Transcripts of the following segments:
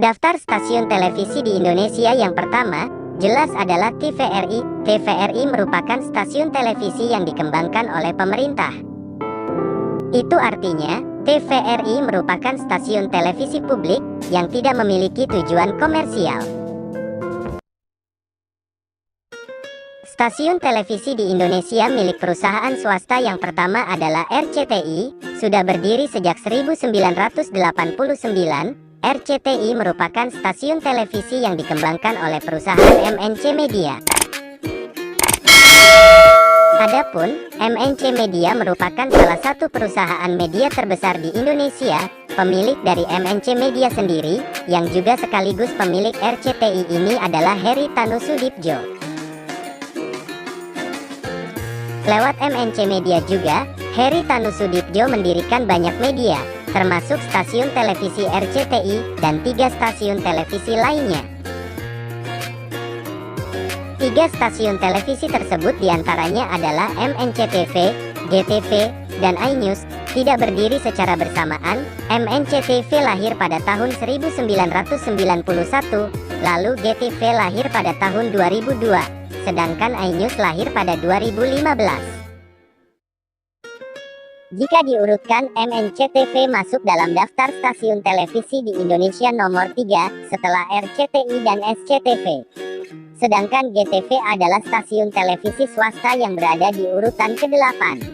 Daftar stasiun televisi di Indonesia yang pertama, jelas adalah TVRI. TVRI merupakan stasiun televisi yang dikembangkan oleh pemerintah. Itu artinya, TVRI merupakan stasiun televisi publik yang tidak memiliki tujuan komersial. Stasiun televisi di Indonesia milik perusahaan swasta yang pertama adalah RCTI, sudah berdiri sejak 1989. RCTI merupakan stasiun televisi yang dikembangkan oleh perusahaan MNC Media. Adapun, MNC Media merupakan salah satu perusahaan media terbesar di Indonesia, pemilik dari MNC Media sendiri, yang juga sekaligus pemilik RCTI ini adalah Heri Tanusudibjo. Lewat MNC Media juga, Heri Tanusudibjo mendirikan banyak media, termasuk stasiun televisi RCTI dan 3 stasiun televisi lainnya. 3 stasiun televisi tersebut diantaranya adalah MNCTV, GTV, dan iNews, tidak berdiri secara bersamaan. MNCTV lahir pada tahun 1991, lalu GTV lahir pada tahun 2002, sedangkan iNews lahir pada 2015. Jika diurutkan, MNCTV masuk dalam daftar stasiun televisi di Indonesia nomor 3, setelah RCTI dan SCTV. Sedangkan GTV adalah stasiun televisi swasta yang berada di urutan ke-8.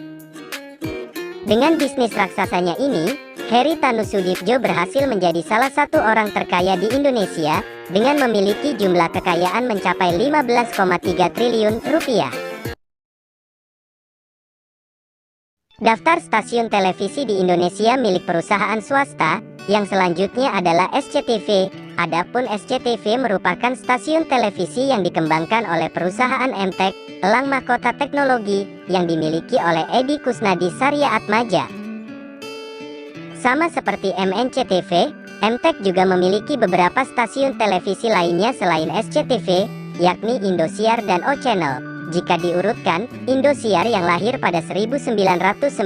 Dengan bisnis raksasanya ini, Heri Tanusudibjo berhasil menjadi salah satu orang terkaya di Indonesia, dengan memiliki jumlah kekayaan mencapai 15,3 triliun rupiah. Daftar stasiun televisi di Indonesia milik perusahaan swasta, yang selanjutnya adalah SCTV. Adapun SCTV merupakan stasiun televisi yang dikembangkan oleh perusahaan MTEK, Elang Mahkota Teknologi, yang dimiliki oleh Edi Kusnadi Saryaatmaja. Sama seperti MNCTV, MTEK juga memiliki beberapa stasiun televisi lainnya selain SCTV, yakni Indosiar dan O-Channel. Jika diurutkan, Indosiar yang lahir pada 1995,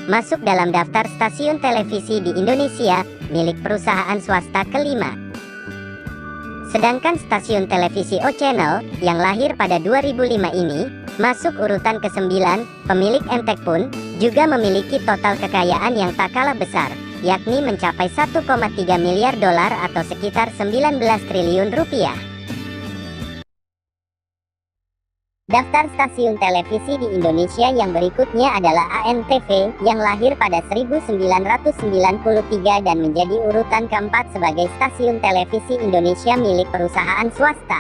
masuk dalam daftar stasiun televisi di Indonesia, milik perusahaan swasta kelima. Sedangkan stasiun televisi O-Channel, yang lahir pada 2005 ini, masuk urutan ke-9, pemilik MTEK pun, juga memiliki total kekayaan yang tak kalah besar, yakni mencapai 1,3 miliar dolar atau sekitar 19 triliun rupiah. Daftar stasiun televisi di Indonesia yang berikutnya adalah ANTV, yang lahir pada 1993 dan menjadi urutan ke-4 sebagai stasiun televisi Indonesia milik perusahaan swasta.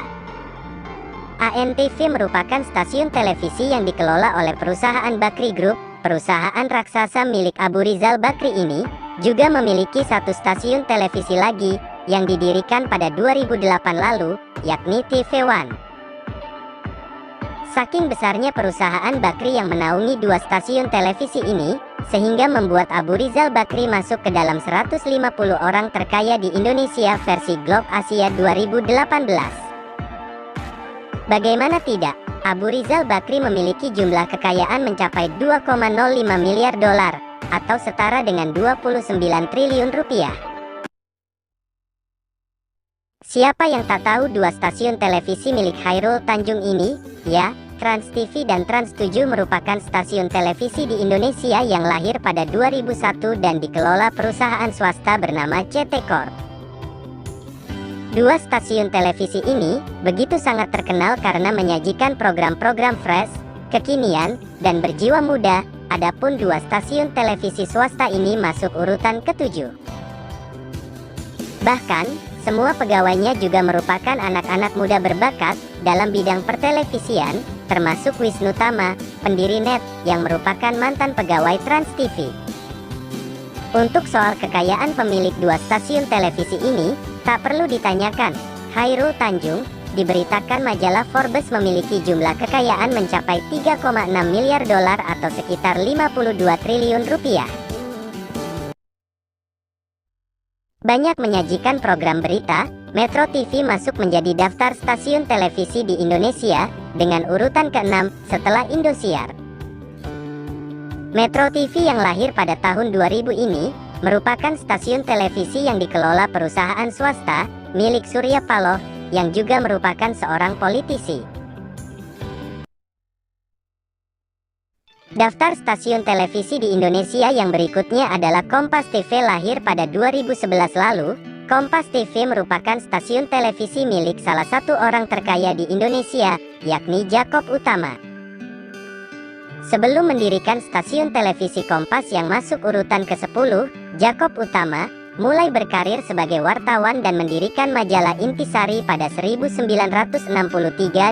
ANTV merupakan stasiun televisi yang dikelola oleh perusahaan Bakri Group. Perusahaan raksasa milik Abu Rizal Bakri ini juga memiliki satu stasiun televisi lagi yang didirikan pada 2008 lalu, yakni TV One. Saking besarnya perusahaan Bakri yang menaungi 2 stasiun televisi ini, sehingga membuat Abu Rizal Bakri masuk ke dalam 150 orang terkaya di Indonesia versi Globe Asia 2018. Bagaimana tidak, Abu Rizal Bakri memiliki jumlah kekayaan mencapai 2,05 miliar dolar, atau setara dengan 29 triliun rupiah. Siapa yang tak tahu 2 stasiun televisi milik Chairul Tanjung ini? Ya, Trans TV dan Trans 7 merupakan stasiun televisi di Indonesia yang lahir pada 2001 dan dikelola perusahaan swasta bernama CT Corp. 2 stasiun televisi ini begitu sangat terkenal karena menyajikan program-program fresh, kekinian, dan berjiwa muda. Adapun 2 stasiun televisi swasta ini masuk urutan ke-7. Bahkan, semua pegawainya juga merupakan anak-anak muda berbakat dalam bidang pertelevisian, termasuk Wisnu Tama, pendiri NET, yang merupakan mantan pegawai Trans TV. Untuk soal kekayaan pemilik 2 stasiun televisi ini, tak perlu ditanyakan. Chairul Tanjung, diberitakan majalah Forbes memiliki jumlah kekayaan mencapai 3,6 miliar dolar atau sekitar 52 triliun rupiah. Banyak menyajikan program berita, Metro TV masuk menjadi daftar stasiun televisi di Indonesia, dengan urutan ke-6, setelah Indosiar. Metro TV yang lahir pada tahun 2000 ini, merupakan stasiun televisi yang dikelola perusahaan swasta milik Surya Paloh, yang juga merupakan seorang politisi. Daftar stasiun televisi di Indonesia yang berikutnya adalah Kompas TV. Lahir pada 2011 lalu, Kompas TV merupakan stasiun televisi milik salah satu orang terkaya di Indonesia, yakni Jakob Utama. Sebelum mendirikan stasiun televisi Kompas yang masuk urutan ke-10, Jakob Utama mulai berkarir sebagai wartawan dan mendirikan majalah Intisari pada 1963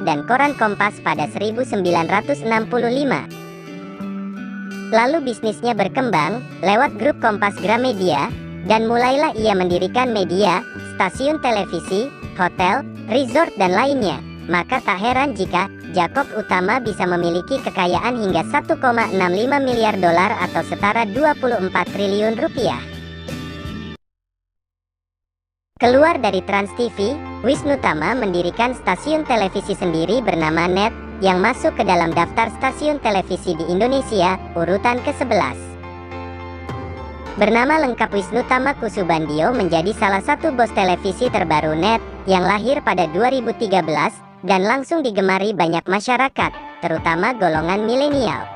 dan koran Kompas pada 1965. Lalu bisnisnya berkembang lewat grup Kompas Gramedia, dan mulailah ia mendirikan media, stasiun televisi, hotel, resort dan lainnya. Maka tak heran jika Jakob Utama bisa memiliki kekayaan hingga 1,65 miliar dolar atau setara 24 triliun rupiah. Keluar dari Trans TV, Wisnu Tama mendirikan stasiun televisi sendiri bernama NET, yang masuk ke dalam daftar stasiun televisi di Indonesia, urutan ke-11. Bernama lengkap Wisnu Tama Kusubandio, menjadi salah satu bos televisi terbaru NET, yang lahir pada 2013, dan langsung digemari banyak masyarakat, terutama golongan milenial.